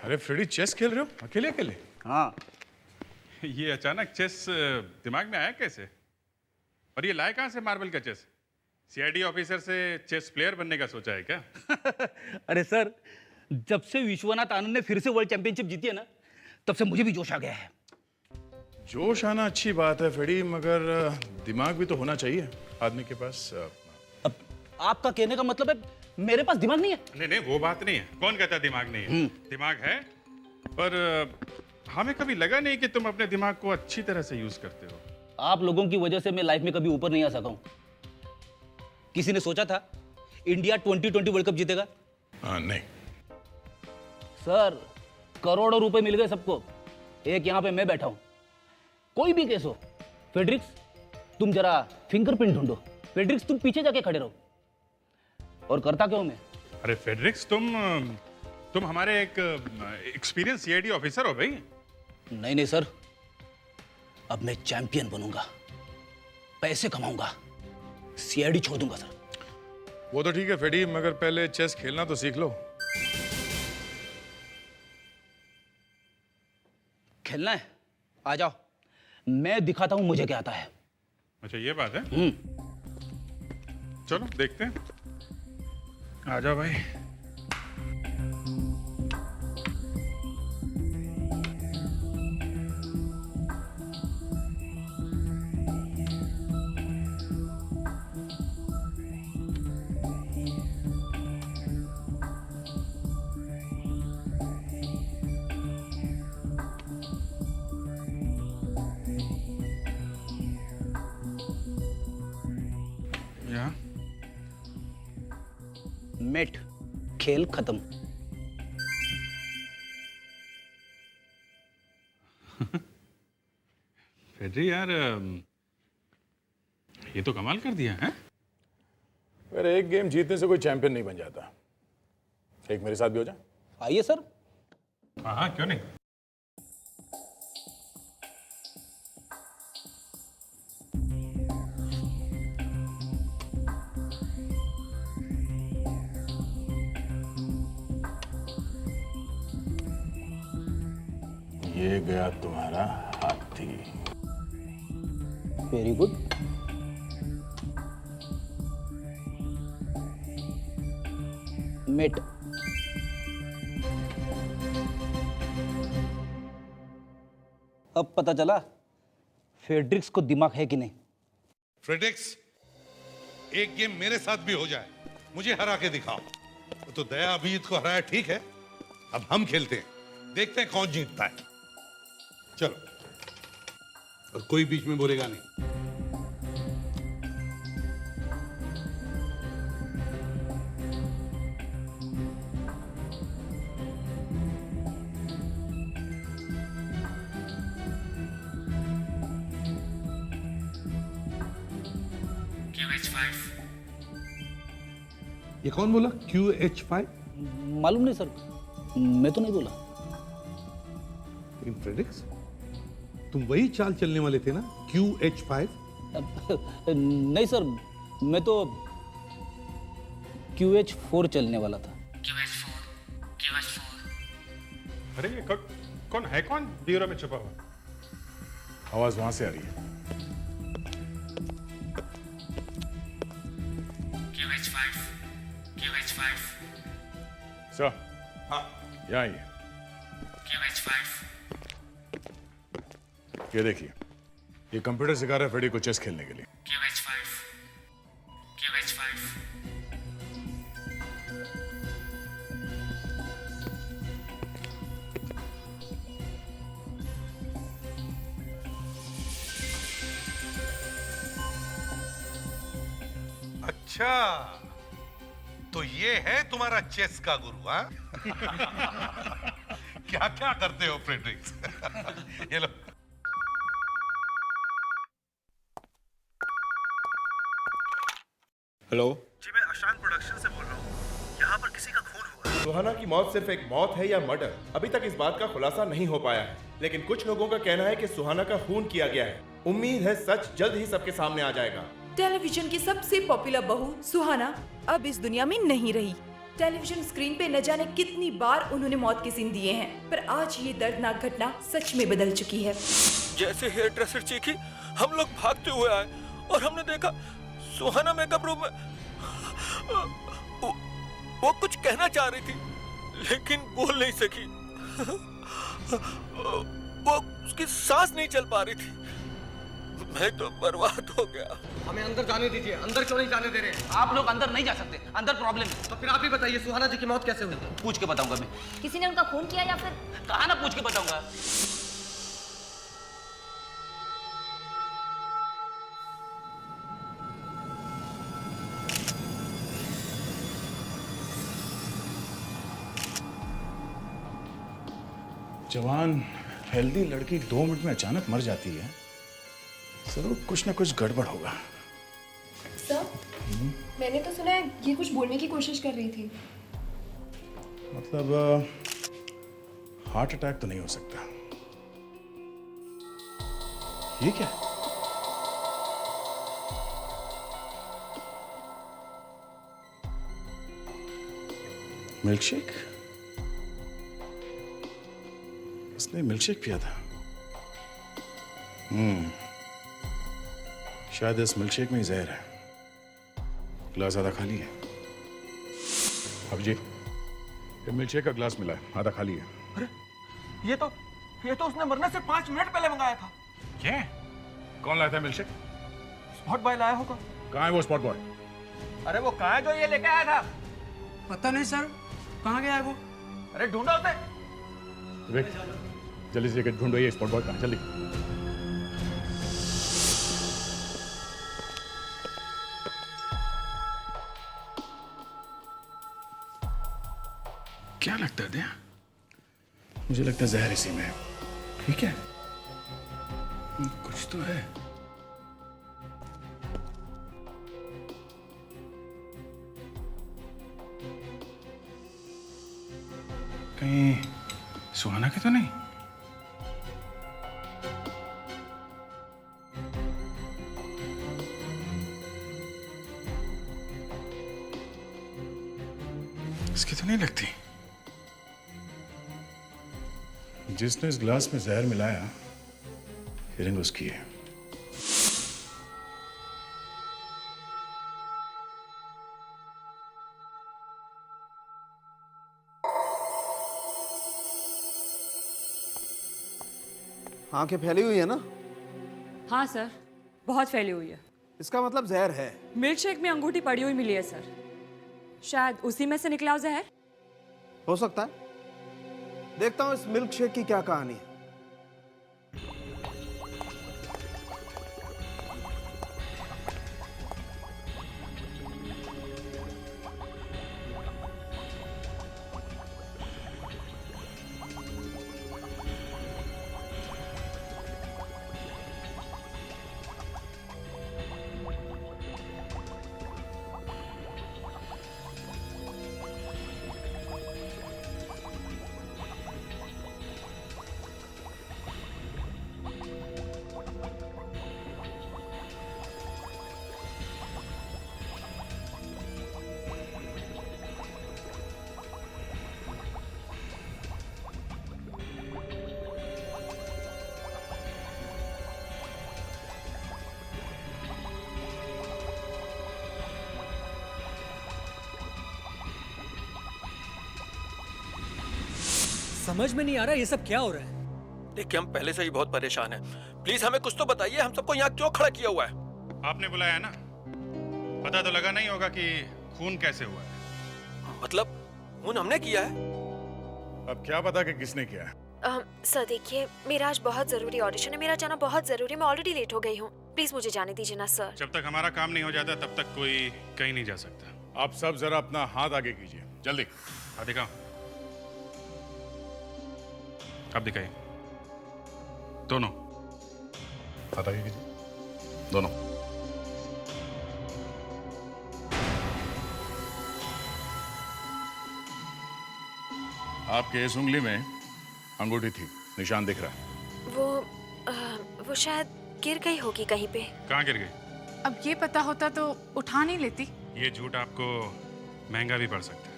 अरे Freddy, chess खेल रहे हो अकेले अकेले? हाँ। ये अचानक चेस दिमाग में आया कैसे? और ये लाया कहाँ से मार्बल का चेस? सीआईडी ऑफिसर से चेस प्लेयर बनने का सोचा है क्या? अरे सर, जब से विश्वनाथ आनंद ने फिर से वर्ल्ड चैंपियनशिप जीती है ना, तब से मुझे भी जोश आ गया है। जोश आना अच्छी बात है फ्रेडी, मगर दिमाग भी तो होना चाहिए आदमी के पास। अब आपका कहने का मतलब है मेरे पास दिमाग नहीं है? नहीं नहीं, वो बात नहीं है। कौन कहता दिमाग नहीं है? दिमाग है, पर हमें कभी लगा नहीं कि तुम अपने दिमाग को अच्छी तरह से यूज करते हो। आप लोगों की वजह से मैं लाइफ में कभी ऊपर नहीं आ सका हूं। किसी ने सोचा था इंडिया 2020 वर्ल्ड कप जीतेगा? नहीं। सर, करोड़ों रुपए मिल गए सबको, एक यहां पे मैं बैठा हूं। कोई भी केस हो, फेड्रिक्स तुम जरा फिंगरप्रिंट ढूंढो। फेड्रिक्स तुम पीछे जाके खड़े रहो। और करता क्यों मैं? अरे फेड्रिक्स, तुम हमारे एक एक्सपीरियंस सीआईडी ऑफिसर हो भाई। नहीं नहीं सर, अब मैं चैंपियन बनूंगा, पैसे कमाऊंगा, सीआईडी छोड़ दूंगा सर। वो तो ठीक है फ्रेडी, मगर पहले चेस खेलना तो सीख लो। खेलना है? आ जाओ, मैं दिखाता हूं मुझे क्या आता है। अच्छा, ये बात है। चलो देखते हैं। आ जाओ भाई। यहाँ मेट, खेल खत्म। फेड्री यार, ये तो कमाल कर दिया है। अगर एक गेम जीतने से कोई चैंपियन नहीं बन जाता। एक मेरे साथ भी हो जा। आइए सर। हाँ हाँ, क्यों नहीं। ये गया तुम्हारा हाथी। Very good. मेट। अब पता चला फेड्रिक्स को दिमाग है कि नहीं। फ्रेड्रिक्स, एक गेम मेरे साथ भी हो जाए, मुझे हरा के दिखाओ। तो दया अभिजीत को हराया, ठीक है, अब हम खेलते हैं, देखते हैं कौन जीतता है। चलो, और कोई बीच में बोलेगा नहीं। ये कौन बोला QH5? मालूम नहीं सर, मैं तो नहीं बोला। लेकिन फ्रेड्रिक्स, तुम वही चाल चलने वाले थे ना, QH5? नहीं सर, मैं तो QH4 चलने वाला था। अरे ये कौन है? कौन ब्यूरो में छुपा हुआ? आवाज वहां से आ रही है। सर, हाँ, यहाँ आइए। ये देखिए, ये कंप्यूटर सिखा रहा है फ्रेडी को चेस खेलने के लिए। अच्छा, तो ये है तुम्हारा चेस का गुरु, हाँ? क्या क्या करते हो फ्रेड्रिक्स? ये लो। हेलो जी, मैं अशांत प्रोडक्शन से बोल रहा हूँ। यहाँ पर किसी का खून हुआ है। सुहाना की मौत सिर्फ एक मौत है या मर्डर, अभी तक इस बात का खुलासा नहीं हो पाया है, लेकिन कुछ लोगों का कहना है कि सुहाना का खून किया गया है। उम्मीद है सच जल्द ही सबके सामने आ जाएगा। टेलीविजन की सबसे पॉपुलर बहू सुहाना अब इस दुनिया में नहीं रही। टेलीविजन स्क्रीन पे न जाने कितनी बार उन्होंने मौत के सीन दिए हैं, पर आज ये दर्दनाक घटना सच में बदल चुकी है। जैसे हेयर ड्रेसर चीखी, हम लोग भागते हुए आए और हमने देखा सुहाना मेकअप रूम में वो कुछ कहना चाह रही थी लेकिन बोल नहीं सकी। वो उसकी सांस नहीं चल पा रही थी। मैं तो बर्बाद हो गया। हमें अंदर जाने दीजिए। अंदर क्यों नहीं जाने दे रहे? आप लोग अंदर नहीं जा सकते, अंदर प्रॉब्लम है। तो फिर आप ही बताइए सुहाना जी की मौत कैसे हुई? पूछ के बताऊंगा मैं। किसी ने उनका खून किया या फिर? कहा ना पूछ के बताऊंगा। जवान हेल्दी लड़की 2 मिनट में अचानक मर जाती है, जरूर कुछ ना कुछ गड़बड़ होगा। सर, मैंने तो सुना है ये कुछ बोलने की कोशिश कर रही थी। मतलब हार्ट अटैक तो नहीं हो सकता। ये क्या? Milk shake? इसने मिल्क शेक पिया था। शायद इस मिल्क शेक में ही जहर है। गिलास आधा खाली है। अब जी, ये मिल्क शेक का गिलास मिला है, आधा खाली है। अरे ये तो उसने मरने से 5 मिनट पहले मंगाया था। क्या? कौन लाया था मिल्क शेक? स्पॉट बॉय लाया होगा। कहाँ है वो स्पॉट बॉय? अरे वो कहाँ है जो ये लेके आया था? पता नहीं सर, कहाँ गया है वो? अरे ढूंढो उसे। विक, जल्दी से ढूंढो ये स्पॉट बॉय कहाँ, जल्दी। क्या लगता है दया? मुझे लगता है जहर इसी में है। ठीक है, कुछ तो है। कहीं सुहाना के तो नहीं? इसकी तो नहीं लगती। जिसने इस गिलास में जहर मिलाया, फीलिंग उसकी है। आंखें फैली हुई है ना? हाँ सर, बहुत फैली हुई है। इसका मतलब जहर है। मिल्क शेक में अंगूठी पड़ी हुई मिली है सर। शायद उसी में से निकला हो जहर। हो सकता है। देखता हूँ इस मिल्क शेक की क्या कहानी है। समझ में नहीं आ रहा ये सब क्या हो रहा है। देखिए, हम पहले से ही बहुत परेशान हैं। प्लीज हमें कुछ तो बताइए, हम सबको यहाँ क्यों खड़ा किया हुआ है? आपने बुलाया है ना, पता तो लगा नहीं होगा कि खून कैसे हुआ है। मतलब खून हमने किया है? अब क्या पता कि किसने किया है। सर देखिए, मेरा आज बहुत जरूरी ऑडिशन है, मेरा जाना बहुत जरूरी है। मैं ऑलरेडी लेट हो गई हूँ, प्लीज मुझे जाने दीजिए ना सर। जब तक हमारा काम नहीं हो जाता तब तक कोई कहीं नहीं जा सकता। आप सब जरा अपना हाथ आगे कीजिए, जल्दी। हाँ दिखाओ, अब दिखाइए। दोनों हाथ आगे कीजिए, दोनों। आपके इस उंगली में अंगूठी थी, निशान दिख रहा है। वो शायद गिर गई होगी कहीं पे। कहाँ गिर गई? अब ये पता होता तो उठा नहीं लेती। ये झूठ आपको महंगा भी पड़ सकता है।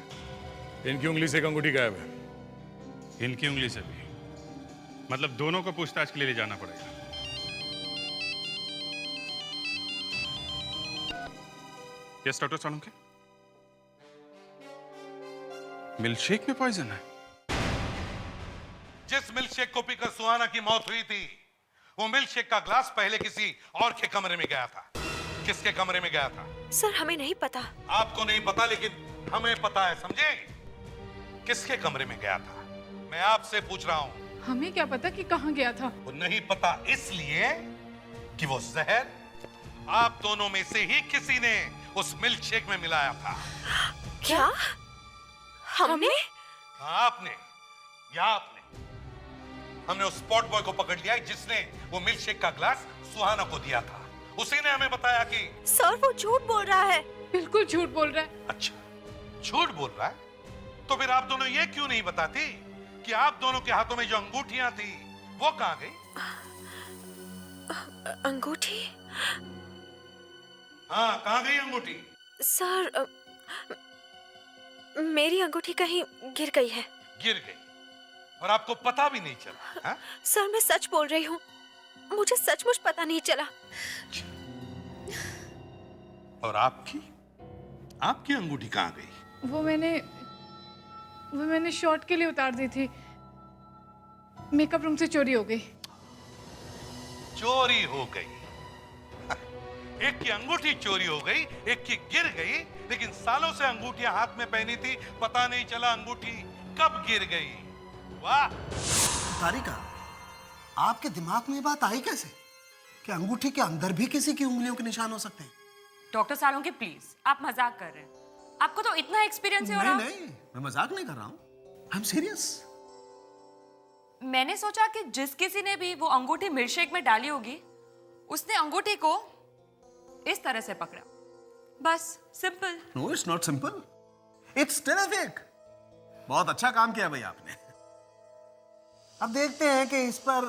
इनकी उंगली से एक अंगूठी गायब है। इनकी उंगली से भी? मतलब दोनों को पूछताछ के लिए ले जाना पड़ेगा। यस डॉक्टर सालुंखे, मिल्कशेक में पॉइजन है? जिस मिल्कशेक को पीकर सुहाना की मौत हुई थी, वो मिल्कशेक का ग्लास पहले किसी और के कमरे में गया था। किसके कमरे में गया था? सर हमें नहीं पता। आपको नहीं पता, लेकिन हमें पता है, समझे? किसके कमरे में गया था? मैं आपसे पूछ रहा हूं। हमें क्या पता कि कहाँ गया था? वो नहीं पता इसलिए कि वो जहर आप दोनों में से ही किसी ने उस मिल्कशेक में मिलाया था। क्या? हमने? हाँ, आपने या आपने। हमने उस स्पॉट बॉय को पकड़ लिया है जिसने वो मिल्कशेक का ग्लास सुहाना को दिया था। उसी ने हमें बताया कि सर वो झूठ बोल रहा है। बिल्कुल झूठ बोल रहा है। अच्छा, झूठ बोल रहा है? तो फिर आप दोनों ये क्यों नहीं बताती कि आप दोनों के हाथों में जो अंगूठियां थी वो कहां गई? अंगूठी? हाँ, कहां गई अंगूठी? सर मेरी अंगूठी कहीं गिर गई है। गिर गई और आपको पता भी नहीं चला? हाँ? सर मैं सच बोल रही हूँ, मुझे सचमुच पता नहीं चला। और आपकी अंगूठी कहां गई? वो मैंने शॉट के लिए उतार दी थी। मेकअप रूम से चोरी हो गई। चोरी हो गई? एक की अंगूठी चोरी हो गई, एक की गिर गई, लेकिन सालों से अंगूठियां हाथ में पहनी थी, पता नहीं चला अंगूठी कब गिर गई। वाह! तारिका, आपके दिमाग में ये बात आई कैसे कि अंगूठी के अंदर भी किसी की उंगलियों के निशान हो सकते हैं? डॉक्टर सालुंखे प्लीज, आप मजाक कर रहे हैं। आपको तो इतना एक्सपीरियंस है। और नहीं, मैं मजाक नहीं कर रहा हूँ। I am serious. मैंने सोचा कि जिस किसी ने भी वो अंगूठी मिल्कशेक में डाली होगी, उसने अंगूठी को इस तरह से पकड़ा। बस, simple. No, it's not simple, it's terrific. बहुत अच्छा काम किया भाई आपने। अब देखते हैं कि इस पर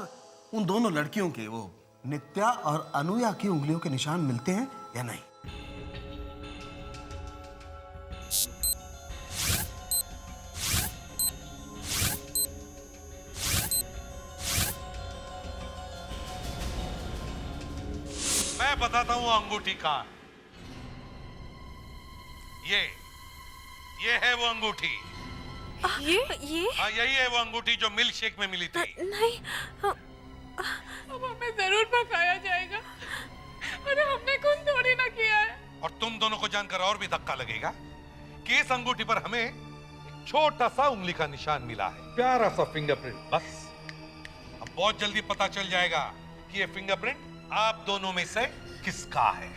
उन दोनों लड़कियों के, वो नित्या और अनुया की उंगलियों के निशान मिलते हैं या नहीं। मैं बताता हूं अंगूठी कहां है। ये है वो अंगूठी। ये? हाँ, यही है वो अंगूठी जो मिल्कशेक में मिली थी। नहीं, अब हमें जरूर फंसाया जाएगा। अरे हमने खून थोड़ी ना किया है। और तुम दोनों को जानकर और भी धक्का लगेगा कि इस अंगूठी पर हमें एक छोटा सा उंगली का निशान मिला है, प्यारा सा फिंगरप्रिंट। बस अब बहुत जल्दी पता चल जाएगा कि ये फिंगरप्रिंट आप दोनों में से किसका है।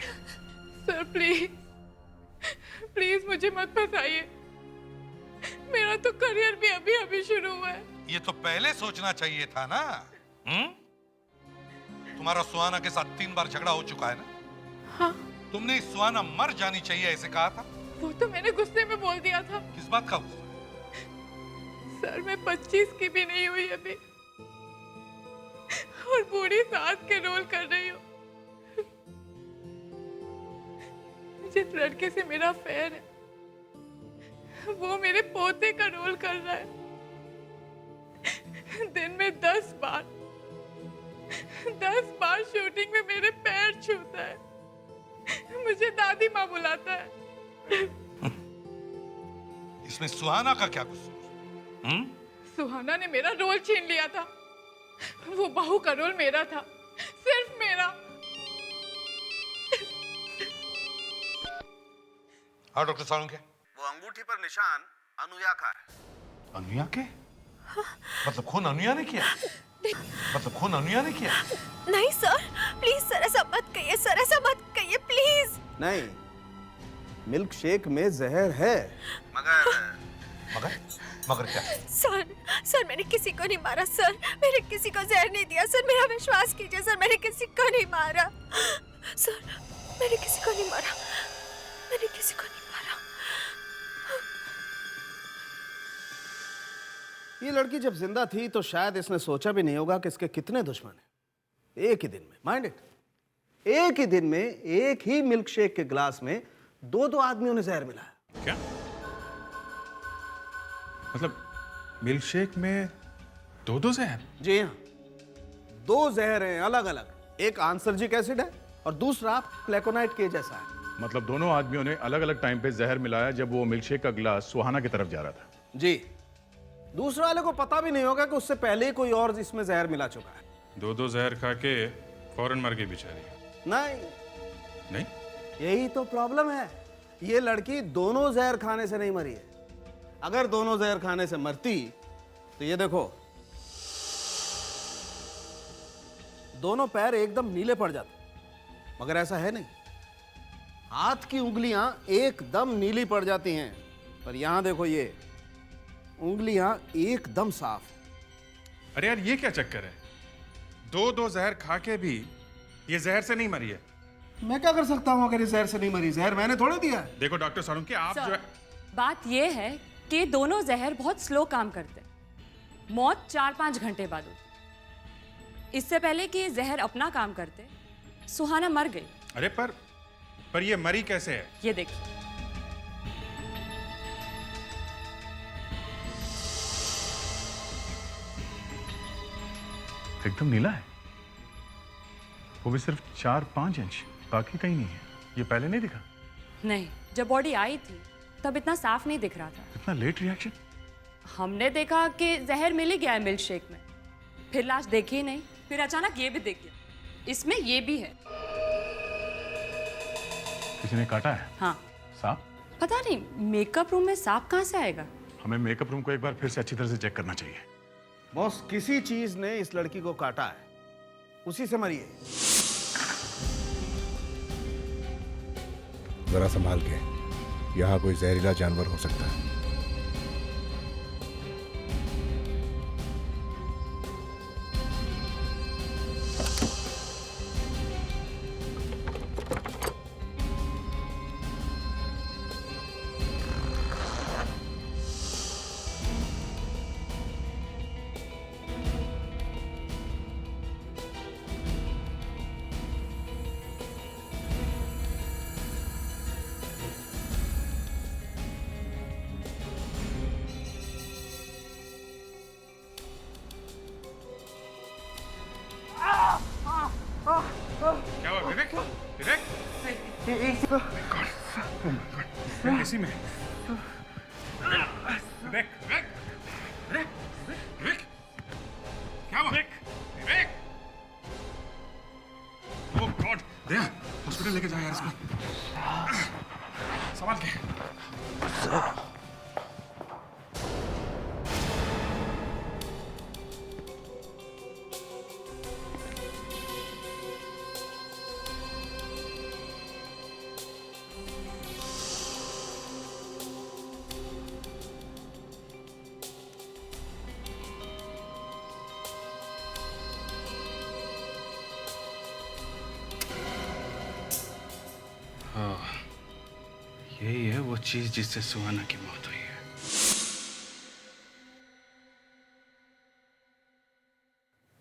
सर प्लीज मुझे मत फंसाइए। मेरा तो करियर भी अभी अभी शुरू हुआ है। ये तो पहले सोचना चाहिए था ना। तुम्हारा सुहाना के साथ 3 बार झगड़ा हो चुका है ना? हाँ। तुमने सुहाना मर जानी चाहिए ऐसे कहा था। वो तो मैंने गुस्से में बोल दिया था। किस बात का गुस्सा? सर मैं 25 की भी नहीं हुई अभी, और बूढ़ी सास के रोल कर रही हूँ। जिस लड़के से मेरा अफेयर है, वो मेरे पोते का रोल कर रहा है। दिन में 10 बार शूटिंग में मेरे पैर छूता है। मुझे दादी माँ बुलाता है। इसमें सुहाना का क्या कसूर? सुहाना ने मेरा रोल छीन लिया था। वो बहू का रोल मेरा था, सिर्फ मेरा। हाँ डॉक्टर सालुंखे, वो अंगूठी पर निशान अनुया का है। अनुया के? मतलब खून अनुया ने किया? नहीं सर, प्लीज सर ऐसा मत कहिए। सर ऐसा मत कहिए प्लीज। नहीं, मिल्क शेक में जहर है। मगर क्या? सर मैंने किसी को नहीं मारा सर। मैंने किसी को जहर नहीं दिया सर। मेरा विश्वास कीजिए सर, मैंने किसी को नहीं मारा सर। मैंने किसी को नहीं मारा। ये लड़की जब जिंदा थी तो शायद इसने सोचा भी नहीं होगा कि इसके कितने दुश्मन हैं। एक ही दिन में, माइंड इट, एक ही दिन में एक ही मिल्क शेक के ग्लास में 2-2 आदमियों ने जहर मिलाया। क्या? मतलब मिल्क शेक में दो जहर? जी हाँ, 2 जहर हैं अलग अलग। एक आंसर्जिक एसिड है और दूसरा प्लेकोनाइट के जैसा है। मतलब दोनों आदमियों ने अलग अलग टाइम पे जहर मिलाया जब वो मिल्कशेक का गिलास सुहाना की तरफ जा रहा था। जी, दूसरे वाले को पता भी नहीं होगा कि उससे पहले ही कोई और इसमें जहर मिला चुका है। दो जहर खा के फौरन मर गई बेचारी। नहीं, नहीं, यही तो प्रॉब्लम है। ये लड़की दोनों जहर खाने से नहीं मरी है। अगर दोनों जहर खाने से मरती तो ये देखो, दोनों पैर एकदम नीले पड़ जाते, मगर ऐसा है नहीं। हाथ की उंगलियां एकदम नीली पड़ जाती हैं, पर यहां देखो, ये उंगलियां एकदम साफ। अरे यार ये क्या चक्कर है? दो जहर खा के भी ये जहर से नहीं मरी है। मैं क्या कर सकता हूं अगर इस जहर से नहीं मरी? जहर मैंने थोड़े दिया है। देखो डॉक्टर सालुंके, आप जो है, बात यह है कि दोनों जहर बहुत स्लो काम करते हैं। मौत 4-5 घंटे बाद होती। इससे पहले कि ये जहर अपना काम करते, सुहाना मर गई। अरे पर ये मरी कैसे है? ये देखिए, एकदम नीला है, वो भी सिर्फ 4-5 इंच, बाकी कहीं नहीं है। ये पहले नहीं दिखा? नहीं, जब बॉडी आई थी तब इतना साफ नहीं दिख रहा था। इतना लेट रिएक्शन? हमने देखा कि जहर मिल ही गया है मिल्क शेक में, फिर लाश देखी ही नहीं, फिर अचानक ये भी दिख गया। इसमें ये भी है। किसी ने काटा है? हाँ। सांप? पता नहीं, मेकअप रूम में सांप कहाँ से आएगा? हमें मेकअप रूम को एक बार फिर से अच्छी तरह से चेक करना चाहिए। बॉस, किसी चीज ने इस लड़की को काटा है, उसी से मरी है। जरा संभाल के, यहाँ कोई जहरीला जानवर हो सकता है। क्या हुआ विवेक? विवेक? इसी में विवेक, विवेक, अरे विवेक, क्या हुआ? विवेक, ओह गॉड, दया, हॉस्पिटल लेके जाओ यार इसको, संभाल के। यही है वो चीज जिससे सुहाना की मौत हुई है।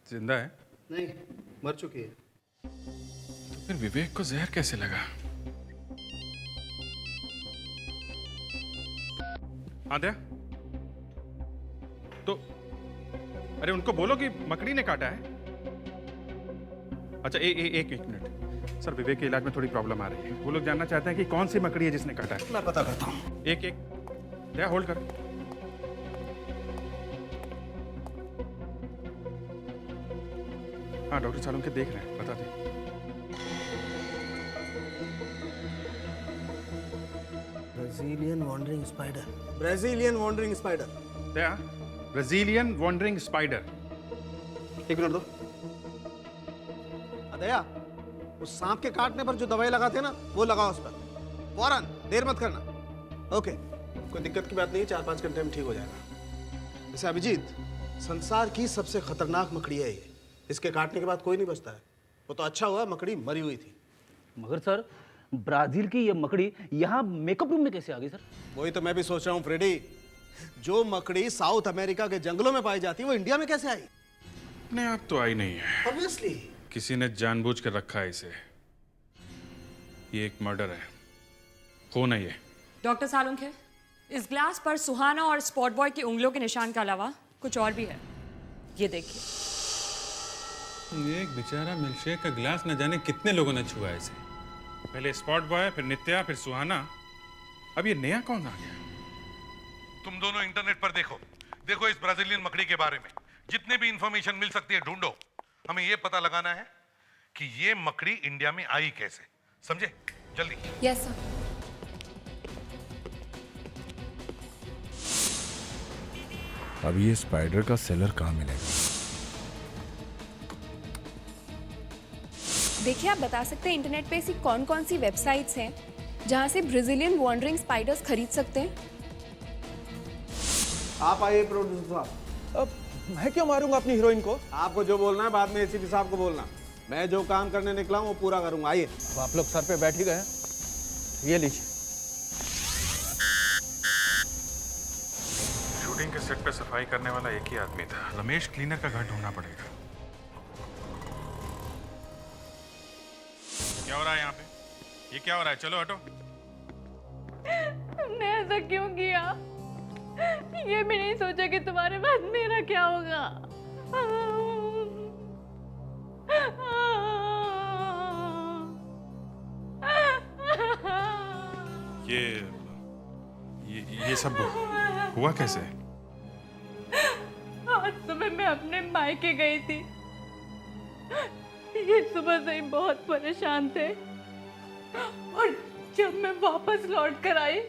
जिंदा है? नहीं, मर चुकी है। तो फिर विवेक को जहर कैसे लगा? हाँ दया, तो अरे उनको बोलो कि मकड़ी ने काटा है। अच्छा एक मिनट सर, विवेक के इलाज में थोड़ी प्रॉब्लम आ रही है। वो लोग जानना चाहते हैं कि कौन सी मकड़ी है जिसने काटा है। मैं पता करता हूँ। एक दया होल्ड कर। हाँ डॉक्टर सालुंके देख रहे हैं, बता दें। Brazilian wandering spider. Brazilian wandering spider. Daya, Brazilian wandering spider. एक मिनट दो। दया, उस सांप के काटने पर जो दवाई लगाते हैं ना, वो लगाओ उस पर फौरन, देर मत करना। ओके, कोई दिक्कत की बात नहीं, 4-5 घंटे में ठीक हो जाएगा। वैसे अभिजीत, संसार की सबसे खतरनाक मकड़ी है ये। इसके काटने के बाद कोई नहीं बचता है। वो तो अच्छा हुआ मकड़ी मरी हुई थी। मगर सर, ब्राजील की ये मकड़ी यहाँ मेकअप रूम में कैसे आ गई सर? वही तो मैं भी सोच रहा हूँ फ्रेडी। जो मकड़ी साउथ अमेरिका के जंगलों में पाई जाती है, वो इंडिया में कैसे आई? अपने आप तो आई नहीं है। ऑब्वियसली किसी ने जानबूझ कर रखा है इसे। ये एक मर्डर है, खून है ये। डॉक्टर सालुंखे, इस ग्लास पर सुहाना और स्पॉट बॉय की उंगलियों के निशान के अलावा कुछ और भी है। ये देखिए। एक बेचारा मिल्कशेक का गिलास न जाने कितने लोगों ने छुआ इसे। पहले स्पॉट बॉय, फिर नित्या, फिर सुहाना, अब ये नया कौन आ गया? तुम दोनों इंटरनेट पर देखो इस ब्राजीलियन मकड़ी के बारे में जितने भी इंफॉर्मेशन मिल सकती है ढूंढो। हमें ये पता लगाना है कि ये मकड़ी इंडिया में आई कैसे, समझे? जल्दी। Yes sir. अब ये स्पाइडर का सेलर कहाँ मिलेगा? देखिए, आप बता सकते हैं इंटरनेट पे ऐसी कौन कौन सी वेबसाइट्स हैं जहां से ब्राजीलियन वॉन्डरिंग स्पाइडर्स खरीद सकते हैं? आप आइए प्रोड्यूसर साहब। अब मैं क्यों मारूंगा अपनी हीरोइन को? आपको जो बोलना है बाद में एसीपी साहब को बोलना। मैं जो काम करने निकला हूँ वो पूरा करूंगा। आइए। अब आप लोग सर पे बैठ ही गए हैं। ये लीजिए। शूटिंग के सेट पे सफाई करने वाला एक ही आदमी था। रमेश क्लीनर का घर ढूंढना पड़ेगा। क्या हो रहा है यहाँ पे? ये क्या हो रहा है? चलो हटो। तुमने ऐसा क्यों किया? ये भी नहीं सोचा कि तुम्हारे बाद मेरा क्या होगा। ये सब हुआ कैसे? आज सुबह मैं अपने मायके गई थी। ये सुबह से ही बहुत परेशान थे और जब मैं वापस लौट कर आई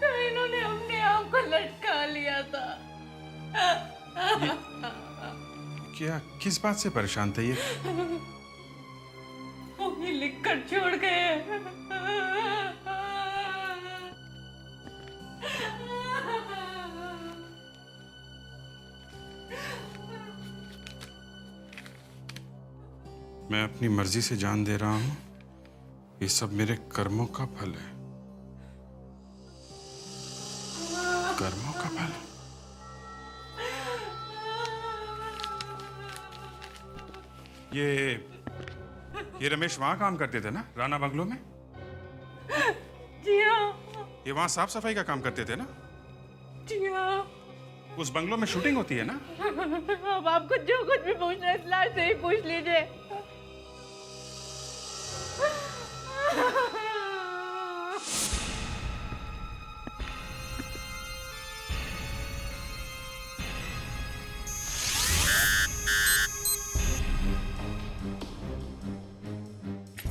तो इन्होंने अपने आप को लटका लिया था। क्या किस बात से परेशान थे ये? वो ही लिख कर छोड़ गए। मैं अपनी मर्जी से जान दे रहा हूं, ये सब मेरे कर्मों का फल है। कर्मों का फल। ये रमेश वहां काम करते थे ना, राणा बंगलो में? जी हाँ। ये वहां साफ सफाई का काम करते थे ना? जी हाँ। उस बंगलो में शूटिंग होती है ना? अब आपको जो कुछ भी पूछना है इस लाश से ही पूछ लीजिए।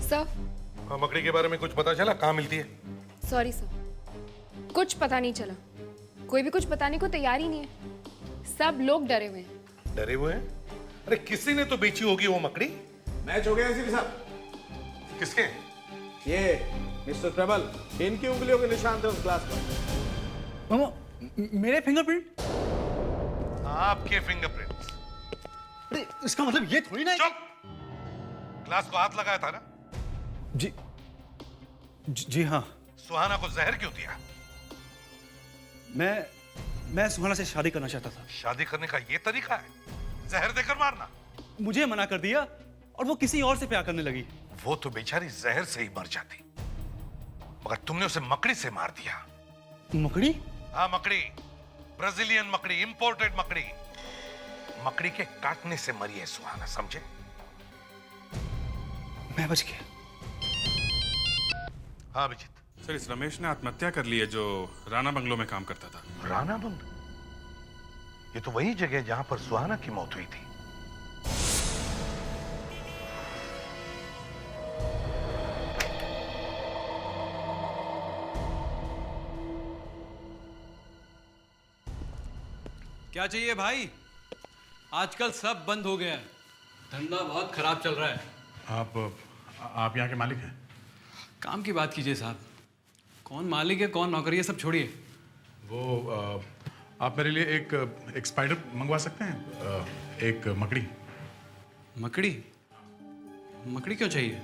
सर, मकड़ी के बारे में कुछ पता चला? कहाँ मिलती है? सॉरी सर, कुछ पता नहीं चला। कोई भी कुछ बताने को तैयार ही नहीं है। सब लोग डरे हुए हैं। डरे हुए हैं? अरे किसी ने तो बेची होगी वो मकड़ी। मैच हो गया एसीपी साहब। किसके? ये मिस्टर ट्रबल, इनकी उंगलियों के निशान थे उस ग्लास पर। मामा, मेरे फिंगरप्रिंट? आपके फिंगरप्रिंट्स? अरे इसका मतलब ये थोड़ी ना। चुप! ग्लास को हाथ लगाया था ना? जी हाँ। सुहाना को जहर क्यों दिया? मैं सुहाना से शादी करना चाहता था। शादी करने का ये तरीका है? जहर देकर मारना? मुझे मना कर दिया और वो किसी और से प्यार करने लगी। वो तो बेचारी जहर से ही मर जाती, मगर तुमने उसे मकड़ी से मार दिया। मकड़ी? हाँ मकड़ी, ब्राजीलियन मकड़ी, इंपोर्टेड मकड़ी। मकड़ी के काटने से मरी है सुहाना, समझे? मैं बच गया। हाँ अभिजीत। सर, इस रमेश ने आत्महत्या कर ली है जो राणा बंगलो में काम करता था। राणा बंगलो? ये तो वही जगह है जहां पर सुहाना की मौत हुई थी। क्या चाहिए भाई? आजकल सब बंद हो गया है, धंधा बहुत खराब चल रहा है। आप यहाँ के मालिक हैं? काम की बात कीजिए साहब। कौन मालिक है कौन नौकरी है सब छोड़िए। वो आप मेरे लिए एक स्पाइडर मंगवा सकते हैं? एक मकड़ी। मकड़ी? मकड़ी क्यों चाहिए?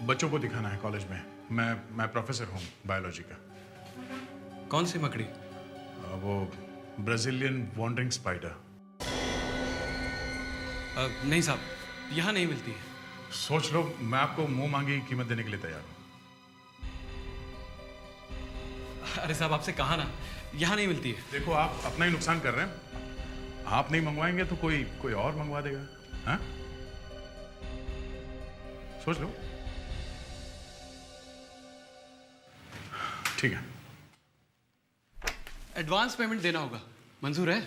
बच्चों को दिखाना है कॉलेज में। मैं प्रोफेसर हूँ बायोलॉजी का। कौन सी मकड़ी? वो ब्राजीलियन वॉन्डरिंग स्पाइडर। नहीं साहब, यहाँ नहीं मिलती है। सोच लो, मैं आपको मुंह मांगी कीमत देने के लिए तैयार हूँ। अरे साहब आपसे कहा ना, यहाँ नहीं मिलती है। देखो आप अपना ही नुकसान कर रहे हैं। आप नहीं मंगवाएंगे तो कोई और मंगवा देगा। हाँ, सोच लो। ठीक है, एडवांस पेमेंट देना होगा, मंजूर है?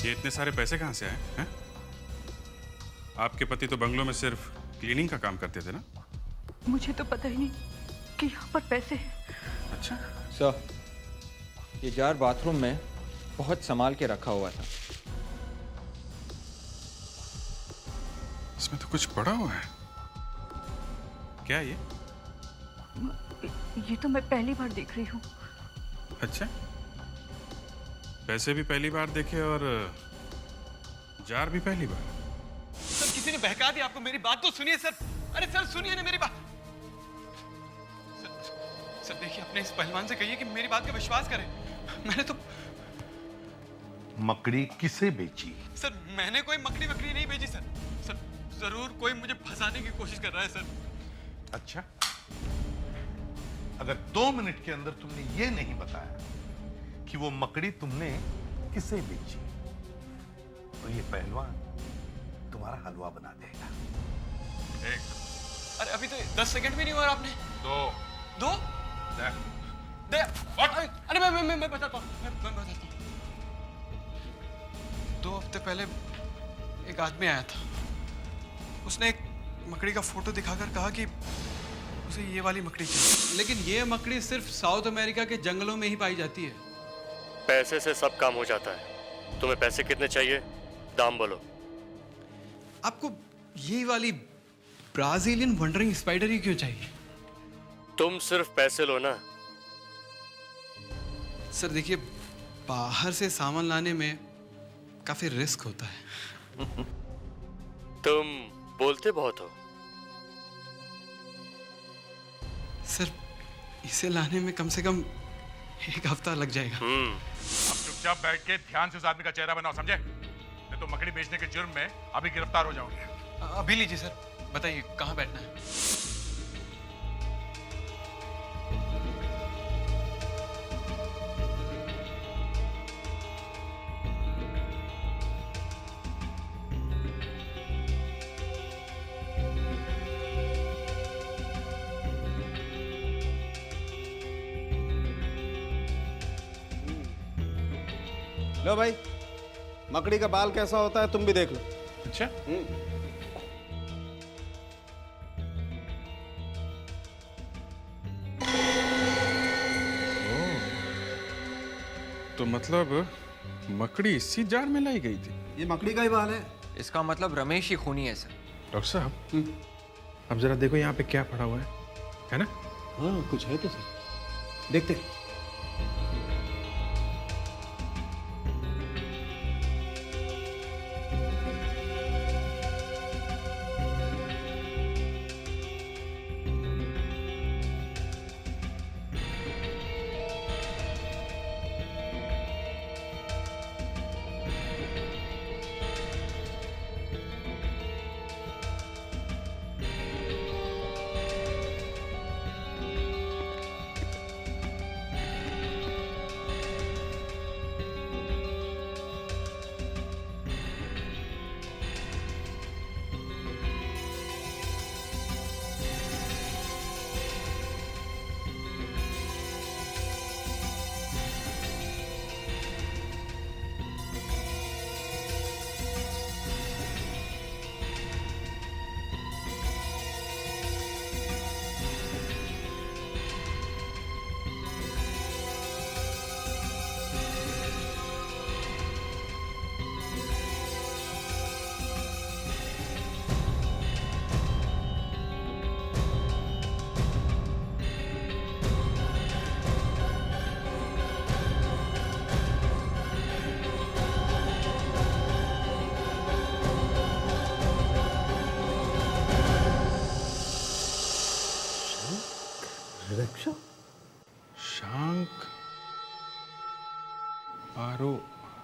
ये इतने सारे पैसे कहाँ से आए हैं? आपके पति तो बंगलों में सिर्फ क्लीनिंग का काम करते थे ना? मुझे तो पता ही नहीं कि यहाँ पर पैसे हैं। अच्छा सर, ये जार बाथरूम में बहुत संभाल के रखा हुआ था। इसमें तो कुछ पड़ा हुआ है। क्या ये? ये तो मैं पहली बार देख रही हूँ। अच्छा, पैसे भी पहली बार देखे और जार भी पहली बार। सर किसी ने बहका दिया आपको, मेरी बात तो सुनिए सर। अरे सर सुनिए ना मेरी बात। सर देखिए, अपने इस पहलवान से कहिए कि मेरी बात का विश्वास करें। मैंने तो मकड़ी किसे बेची? सर मैंने कोई मकड़ी वकड़ी नहीं बेची सर। सर जरूर कोई मुझे फंसाने की कोशिश कर रहा है सर। अच्छा, अगर 2 मिनट के अंदर तुमने ये नहीं बताया कि वो मकड़ी तुमने किसे बेची, तो ये पहलवान तुम्हारा हलवा बना देगा। अरे अभी तो 10 सेकंड भी नहीं हुआ आपने। दो दे अरे मैं बताता हूँ, मैं बताता हूँ। 2 हफ्ते पहले एक आदमी आया था। उसने एक मकड़ी का फोटो दिखाकर कहा कि उसे ये वाली मकड़ी चाहिए। लेकिन ये मकड़ी सिर्फ साउथ अमेरिका के जंगलों में ही पाई जाती है। पैसे से सब काम हो जाता है। तुम्हें पैसे कितने चाहिए, दाम बोलो। आपको ये वाली ब्राजीलियन वंडरिंग स्पाइडर ही क्यों चाहिए? तुम सिर्फ पैसे लो ना। सर देखिए, बाहर से सामान लाने में काफी रिस्क होता है। तुम बोलते बहुत हो। सर इसे लाने में कम से कम 1 हफ्ता लग जाएगा। अब चुपचाप बैठ के ध्यान से उस आदमी का चेहरा बनाओ, समझे? नहीं तो मकड़ी बेचने के जुर्म में अभी गिरफ्तार हो जाओगे। अभी लीजिए सर, बताइए कहाँ बैठना है? लो भाई, मकड़ी का बाल कैसा होता है तुम भी देख लो। अच्छा, तो मतलब मकड़ी इसी जार में लाई गई थी? ये मकड़ी का ही बाल है। इसका मतलब रमेश ही खूनी है सर। डॉक्टर साहब, अब जरा देखो यहाँ पे क्या पड़ा हुआ है ना? हाँ कुछ है तो सर, देखते।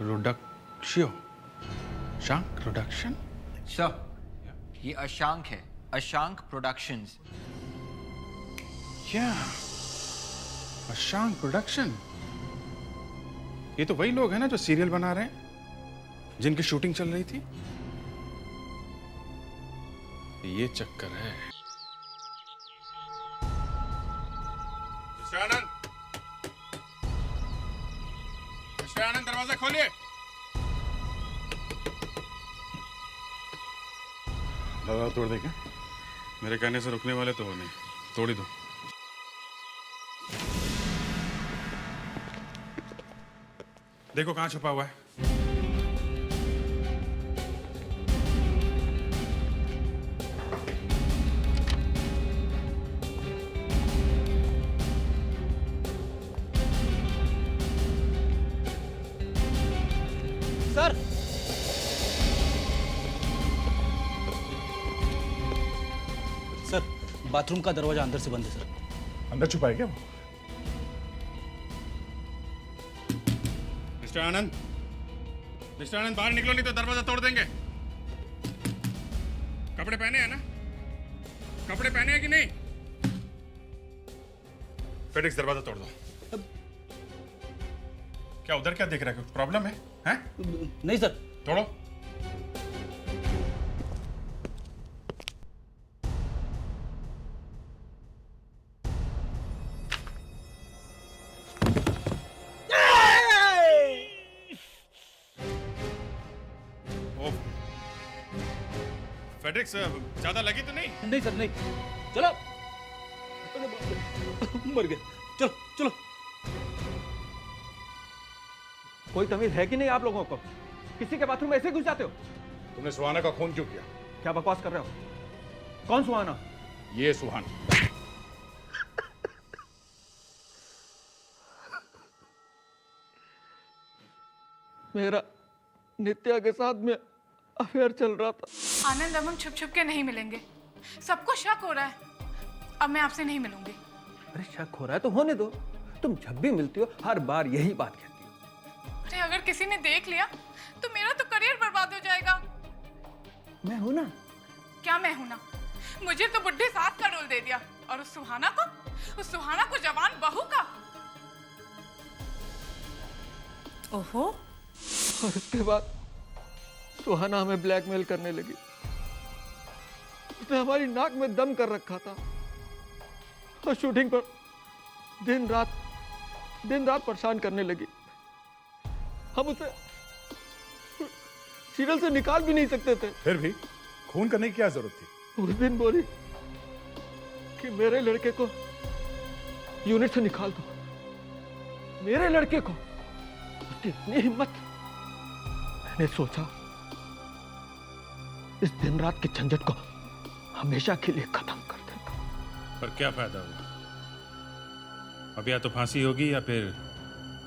रोडक्शियो शांक रोडक्शन सर, ये अशांक है, अशांक प्रोडक्शंस। क्या अशांक प्रोडक्शन? ये तो वही लोग हैं ना जो सीरियल बना रहे हैं, जिनकी शूटिंग चल रही थी। ये चक्कर है। मिस्टर आनंद, मिस्टर आनंद, दरवाजा खोलिए। दरवाजा तोड़ देगा? मेरे कहने से रुकने वाले तो हो नहीं, तोड़ ही दो। देखो कहाँ छुपा हुआ है। सर, सर, बाथरूम का दरवाजा अंदर से बंद है सर। अंदर छुपा है क्या वो? मिस्टर आनंद, मिस्टर आनंद, बाहर निकलो नहीं तो दरवाजा तोड़ देंगे। कपड़े पहने हैं ना? कपड़े पहने हैं कि नहीं? फेडिक्स, दरवाजा तोड़ दो। क्या उधर क्या देख रहा है? कुछ प्रॉब्लम है? हैं? नहीं सर। तोड़ो। फेडिक्स, ज्यादा लगी तो नहीं? नहीं सर, नहीं। चलो। मर गए। चलो चलो। कोई तमीज है कि नहीं आप लोगों को? किसी के बाथरूम में ऐसे घुस जाते हो? तुमने सुहाना का खून क्यों किया? क्या बकवास कर रहे हो? कौन सुहाना? ये सुहाना। मेरा नित्या के साथ में अफेयर चल रहा था। आनंद, अब हम छुप छुप के नहीं मिलेंगे। सबको शक हो रहा है। अब मैं आपसे नहीं मिलूंगी। अरे शक हो रहा है तो होने दो। तुम जब भी मिलती हो हर बार यही बात कहती हो। अरे अगर किसी ने देख लिया तो मेरा तो करियर बर्बाद हो जाएगा। मैं हूं ना। क्या मैं हूं ना? मुझे तो बुढ़ी सास का रोल दे दिया और उस सुहाना को जवान बहू का। ओहो। और उसके बाद सुहाना हमें ब्लैकमेल करने लगी। उसने हमारी नाक में दम कर रखा था और शूटिंग पर दिन रात परेशान करने लगी। हम उसे सीरियल से निकाल भी नहीं सकते थे। फिर भी खून करने की क्या जरूरत थी? उस दिन बोली कि मेरे लड़के को यूनिट से निकाल दो। मेरे लड़के को। उसकी इतनी हिम्मत। मैंने सोचा इस दिन रात के झंझट को हमेशा के लिए खत्म कर देता। पर क्या फायदा हुआ? अब या तो फांसी होगी या फिर